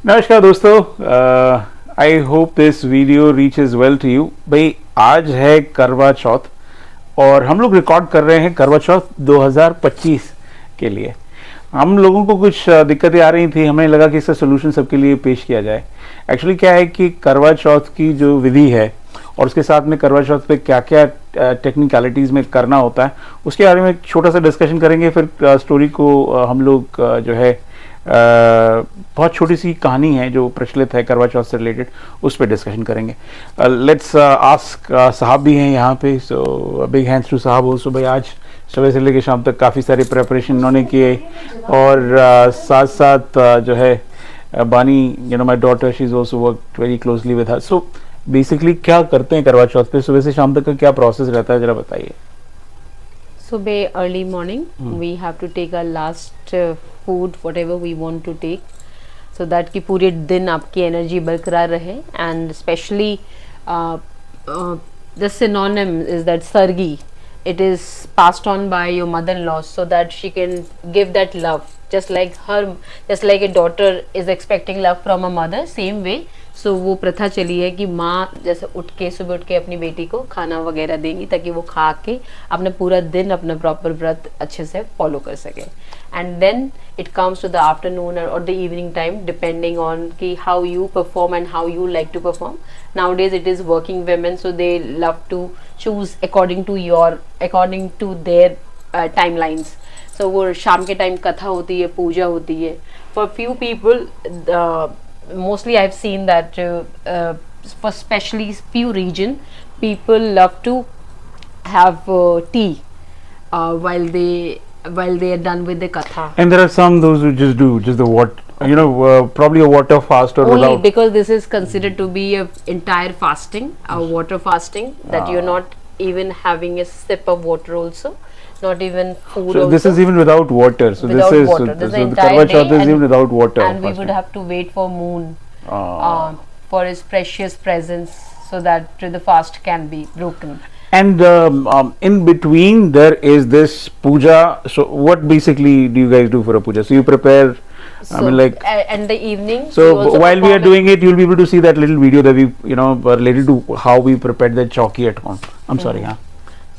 नमस्कार दोस्तों, I hope this video reaches well to you. भाई आज है करवा चौथ और हम लोग रिकॉर्ड कर रहे हैं करवा चौथ 2025 के लिए। हम लोगों को कुछ दिक्कतें आ रही थी, हमें लगा कि इसका सोल्यूशन सबके लिए पेश किया जाए। एक्चुअली क्या है कि करवा चौथ की जो विधि है और उसके साथ में करवा चौथ पे क्या क्या टेक्निकलिटीज़ में करना होता है उसके बारे में एक छोटा सा डिस्कशन करेंगे। फिर स्टोरी को हम लोग जो है बहुत छोटी सी कहानी है जो प्रचलित है करवा चौथ से रिलेटेड, उस पर डिस्कशन करेंगे। लेट्स आस्क, साहब भी हैं यहाँ पे, सो बिग हैंड्स टू साहब ऑल्सो। भाई आज सुबह से लेकर शाम तक काफ़ी सारे प्रेपरेशन उन्होंने किए और साथ साथ जो है बानी, you know my daughter, she is also work very closely with her. So basically क्या करते हैं करवा चौथ पे, सुबह से शाम तक का क्या प्रोसेस रहता है, जरा बताइए। Suबह early morning, we have to take our last food, whatever we want to take, so that कि पूरे दिन आपकी एनर्जी बरकरार रहे. And especially the synonym is that sargi. It is passed on by your mother-in-law so that she can give that love, just like a daughter is expecting love from a mother, same way. सो वो प्रथा चली है कि माँ जैसे सुबह उठ के अपनी बेटी को खाना वगैरह देंगी ताकि वो खा के अपना पूरा दिन अपना प्रॉपर व्रत अच्छे से फॉलो कर सके. And then it comes to the afternoon और the evening time, depending on कि how you perform and how you like to perform. Nowadays it is working women, so they love to choose according to their timelines. So वो शाम के time कथा होती है, पूजा होती है. For few people, mostly I've seen that for especially few region, people love to have tea while they are done with the katha. And there are some those who just do just the what, you know, probably a water fast or Only without. because this is considered to be a entire fasting, a water fasting, that you're not even having a sip of water also, not even food. So also. this is even without water. So Without this is water. This is so the entire Karwa day, Chauth is even without water. And we would have to wait for moon for his precious presence so that the fast can be broken. And in between there is this puja. So what basically do you guys do for a puja? So you prepare. So, I mean, like. And the evening. So we also while we are perform doing it, you'll be able to see that little video that we, you know, related to how we prepared the chauki at home. I'm sorry, yeah.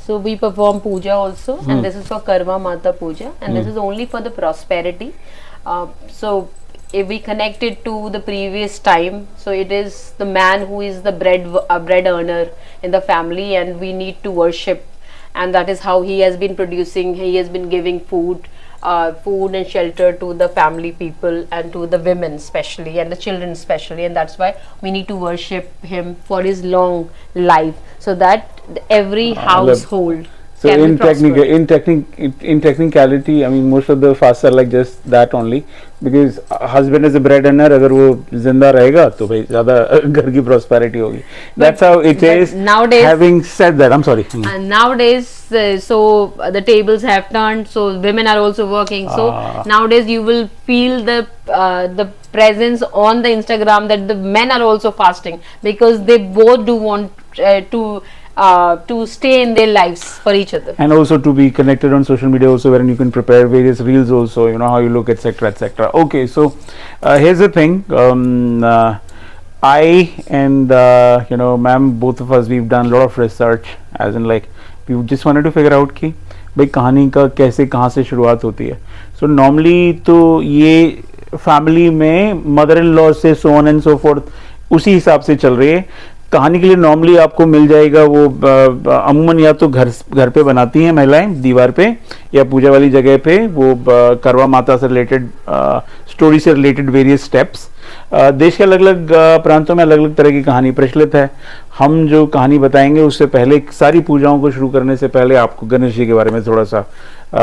So we perform puja also, and this is for Karma Mata puja, and this is only for the prosperity. So if we connect it to the previous time, so it is the man who is the bread earner in the family, and we need to worship, and that is how he has been producing. He has been giving food and shelter to the family people and to the women especially and the children especially, and that's why we need to worship him for his long life, so that every household So can in be prosperous. in technicality, I mean, most of the fasts are like just that only, because husband is a bread earner. अगर वो जिंदा रहेगा तो भाई ज़्यादा घर की prosperity होगी. That's how it is. Nowadays, having said that, I'm sorry. and nowadays, so the tables have turned, so women are also working. So nowadays you will feel the presence on the Instagram that the men are also fasting, because they both do want to stay in their lives for each other, And also to be connected on social media also, wherein you can prepare various reels also, you know, how you look, etc, etc. Okay, so here's the thing. I and you know, ma'am, both of us, we've done a lot of research, as in like we just wanted to figure out कि भाई कहानी का कैसे कहाँ से शुरुआत होती है. So normally तो ये फैमिली में मदर इन लॉ से so on and so forth उसी हिसाब से चल रही है. कहानी के लिए नॉर्मली आपको मिल जाएगा वो अमूमन या तो घर पे बनाती हैं महिलाएं दीवार पे, या पूजा वाली जगह पे वो करवा माता से रिलेटेड स्टोरी से रिलेटेड वेरियस स्टेप्स. देश के अलग अलग प्रांतों में अलग अलग तरह की कहानी प्रचलित है. हम जो कहानी बताएंगे उससे पहले, सारी पूजाओं को शुरू करने से पहले आपको गणेश जी के बारे में थोड़ा सा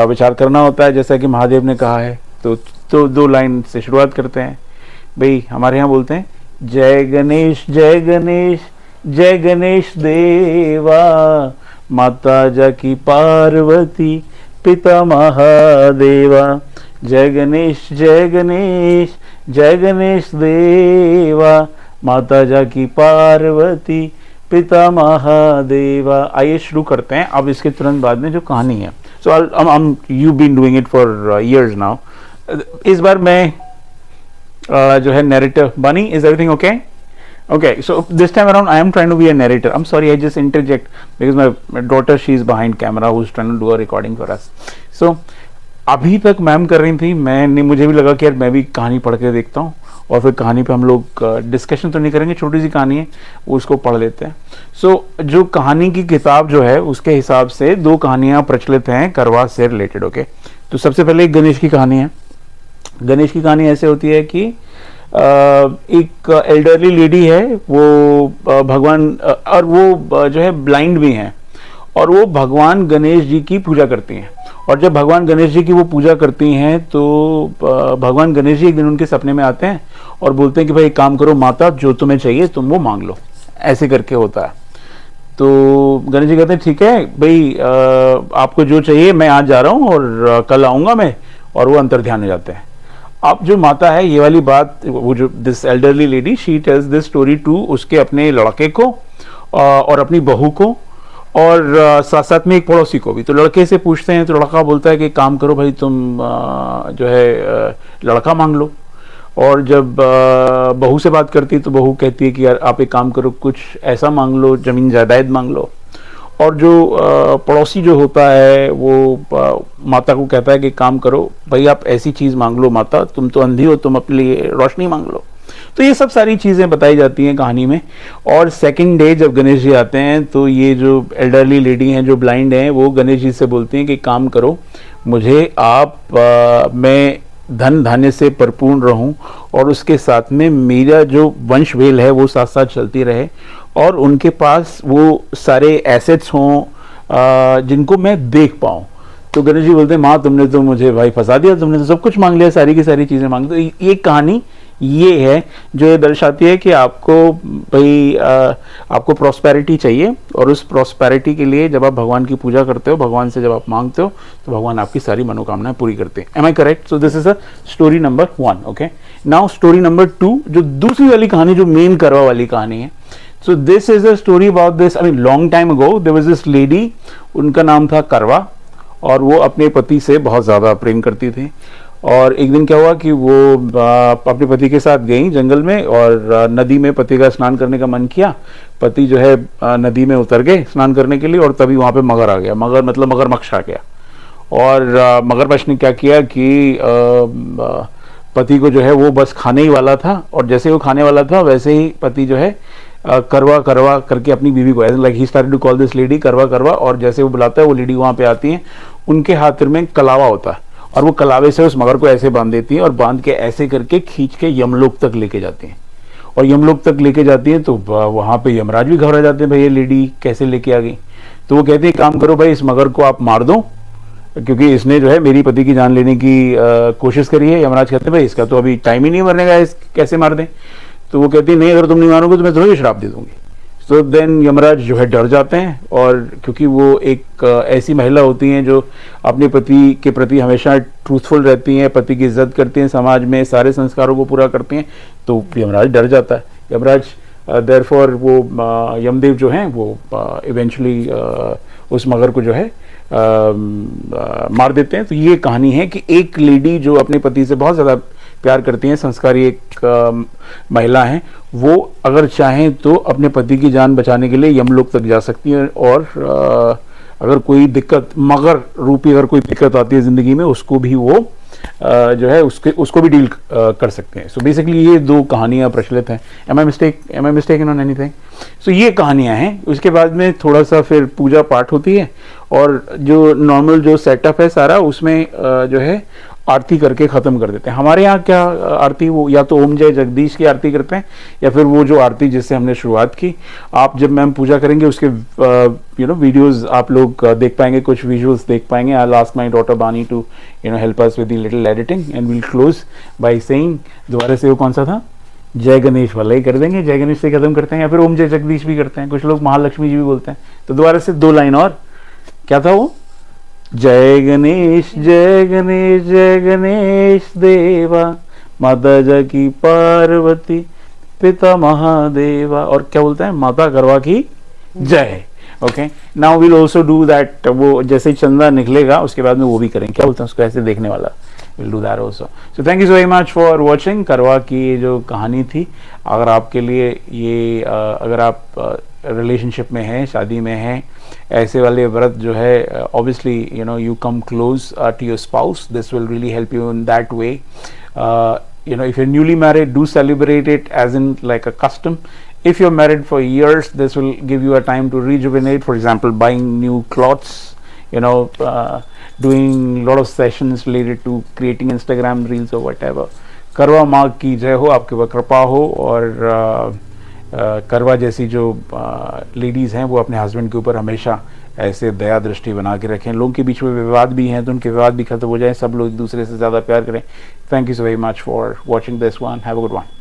विचार करना होता है. जैसा कि महादेव ने कहा है, तो 2 लाइन से शुरुआत करते हैं. भाई हमारे यहाँ बोलते हैं, जय गणेश जय गणेश जय गणेश देवा, माता जाकी पार्वती पिता महादेवा. जय गणेश जय गणेश जय गणेश देवा, माता जाकी पार्वती पिता महादेवा. आइए शुरू करते हैं. अब इसके तुरंत बाद में जो कहानी है, so you been doing it for years now. इस बार मैं जो है नैरेटर. बनी, is everything okay? Okay, so this time around I am trying to be a narrator. I'm sorry, I just interject because my daughter, she is behind camera who's trying to do a recording for us. So अभी तक ma'am कर रही थी, मैंने मुझे भी लगा कि यार मैं भी कहानी पढ़ के देखता हूँ और फिर कहानी पे हम लोग डिस्कशन तो नहीं करेंगे, छोटी सी कहानी है वो उसको पढ़ लेते हैं. सो जो कहानी की किताब जो है उसके हिसाब से दो कहानियां प्रचलित हैं करवा से रिलेटेड. ओके, तो सबसे पहले एक गणेश की कहानी है. गणेश की कहानी ऐसे होती है कि एक एल्डरली लेडी है, वो भगवान और वो जो है ब्लाइंड भी हैं और वो भगवान गणेश जी की पूजा करती हैं. और जब भगवान गणेश जी की वो पूजा करती हैं तो भगवान गणेश जी एक दिन उनके सपने में आते हैं और बोलते हैं कि भाई एक काम करो माता, जो तुम्हें चाहिए तुम वो मांग लो. ऐसे करके होता है. तो गणेश जी कहते हैं ठीक है भाई, आपको जो चाहिए मैं आज जा रहा हूँ और कल आऊँगा मैं. और वो अंतर्ध्यान हो जाते हैं. अब जो माता है ये वाली बात, वो जो this elderly lady, she tells this story to उसके अपने लड़के को और अपनी बहू को और साथ साथ में एक पड़ोसी को भी. तो लड़के से पूछते हैं तो लड़का बोलता है कि काम करो भाई तुम जो है लड़का मांग लो. और जब बहू से बात करती है तो बहू कहती है कि यार आप एक काम करो, कुछ ऐसा मांग लो, जमीन जायदाद मांग लो. और जो पड़ोसी जो होता है वो माता को कहता है कि काम करो भाई आप ऐसी चीज मांग लो माता, तुम तो अंधी हो, तुम अपने लिए रोशनी मांग लो. तो ये सब सारी चीजें बताई जाती हैं कहानी में. और सेकंड डे जब गणेश जी आते हैं तो ये जो एल्डरली लेडी हैं जो ब्लाइंड हैं वो गणेश जी से बोलती हैं कि काम करो, मुझे आप मैं धन धान्य से परिपूर्ण रहूं और उसके साथ में मेरा जो वंश वेल है वो साथ साथ चलती रहे और उनके पास वो सारे एसेट्स हों जिनको मैं देख पाऊं. तो गणेश जी बोलते हैं माँ तुमने तो मुझे भाई फंसा दिया, तुमने तो सब कुछ मांग लिया, सारी की सारी चीजें मांग. तो ये कहानी ये है जो ये दर्शाती है कि आपको भाई आपको प्रॉस्पेरिटी चाहिए और उस प्रॉस्पेरिटी के लिए जब आप भगवान की पूजा करते हो, भगवान से जब आप मांगते हो तो भगवान आपकी सारी मनोकामनाएं पूरी करते हैं. Am I correct? So this is a story number 1. Okay, now story number 2, जो दूसरी वाली कहानी जो मेन करवा वाली कहानी है. So this is a story about this. I mean, long time ago there was this lady. उनका नाम था करवा और वो अपने पति से बहुत ज़्यादा प्रेम करती थी. और एक दिन क्या हुआ कि वो अपने पति के साथ गई जंगल में और नदी में पति का स्नान करने का मन किया. पति जो है नदी में उतर गए स्नान करने के लिए और तभी वहाँ पे मगर आ गया. मगर मतलब मगरमच्छ आ गया. और मगरमच्छ ने क्या किया कि पति को जो है वो बस खाने ही वाला था और जैसे वो खाने वाला था वैसे ही पति जो है करवा करवा करके अपनी बीवी को, like he started to call this lady Karva Karva. और जैसे वो बुलाता है वो लेडी वहाँ पे आती है, उनके हाथ में कलावा होता है और वो कलावे से उस मगर को ऐसे बांध देती है और बांध के ऐसे करके खींच के यमलोक तक लेके जाती हैं. और यमलोक तक लेके जाती है तो वहाँ पे यमराज भी घबरा जाते हैं, भाई ये लेडी कैसे लेके आ गई. तो वो कहते हैं काम करो भाई इस मगर को आप मार दो क्योंकि इसने जो है मेरी पति की जान लेने की कोशिश करी है. यमराज कहते हैं भाई इसका तो अभी टाइम ही नहीं मरने का, कैसे मार दें. तो वो कहती है नहीं, अगर तुम नहीं मारोगे तो मैं तुम्हें श्राप दे दूंगी. सो देन यमराज जो है डर जाते हैं और क्योंकि वो एक ऐसी महिला होती हैं जो अपने पति के प्रति हमेशा ट्रूथफुल रहती हैं, पति की इज्जत करती हैं, समाज में सारे संस्कारों को पूरा करती हैं. तो यमराज डर जाता है. यमराज देयरफॉर वो यमदेव जो हैं वो इवेंचुअली उस मगर को जो है मार देते हैं. तो ये कहानी है कि एक लेडी जो अपने पति से बहुत ज़्यादा प्यार करती हैं, संस्कारी एक महिला हैं, वो अगर चाहें तो अपने पति की जान बचाने के लिए यमलोक तक जा सकती हैं. और अगर कोई दिक्कत, मगर रूपी अगर कोई दिक्कत आती है ज़िंदगी में, उसको भी वो जो है उसको भी डील कर सकते हैं. सो बेसिकली ये दो कहानियाँ प्रचलित हैं. Am I mistaken on anything? So ये कहानियाँ हैं. उसके बाद में थोड़ा सा फिर पूजा पाठ होती है और जो नॉर्मल जो सेटअप है सारा उसमें जो है आरती करके ख़त्म कर देते हैं. हमारे यहाँ क्या आरती, वो या तो ओम जय जगदीश की आरती करते हैं या फिर वो जो आरती जिससे हमने शुरुआत की. आप जब मैम पूजा करेंगे उसके वीडियोस आप लोग देख पाएंगे, कुछ विजुअल्स देख पाएंगे. I will ask my daughter Bani to help us with the little editing and will close by saying, दोबारा से वो कौन सा था, जय गणेश वाला ही कर देंगे. जय गणेश से खत्म करते हैं या फिर ओम जय जगदीश भी करते हैं. कुछ लोग महालक्ष्मी जी भी बोलते हैं. तो दोबारा से 2 लाइन और, क्या था वो, जय गणेश जय गणेश देवा, माता जा की पार्वती पिता महादेवा. और क्या बोलते हैं, माता करवा की जय. Okay, now will also do that. वो जैसे ही चंदा निकलेगा उसके बाद में वो भी करेंगे, क्या बोलते हैं उसको, ऐसे देखने वाला, will do that also. So thank you so very much for watching. करवा की ये जो कहानी थी, अगर आपके लिए ये अगर आप रिलेशनशिप में हैं, शादी में हैं, ऐसे वाले व्रत जो है, obviously you know you come close to your spouse. This will really help you in that way. You know, if you're newly married, do celebrate it as in like a custom. If you're married for years, this will give you a time to rejuvenate. For example, buying new clothes, you know, doing a lot of sessions related to creating Instagram reels or whatever. करवा माँ की जय हो, आपके ऊपर कृपा हो, और करवा जैसी जो लेडीज़ हैं वो अपने हस्बैंड के ऊपर हमेशा ऐसे दया दृष्टि बना के रखें. लोगों के बीच में विवाद भी हैं तो उनके विवाद भी खत्म हो जाए, सब लोग एक दूसरे से ज़्यादा प्यार करें. Thank you so very much for watching this one. Have a good one.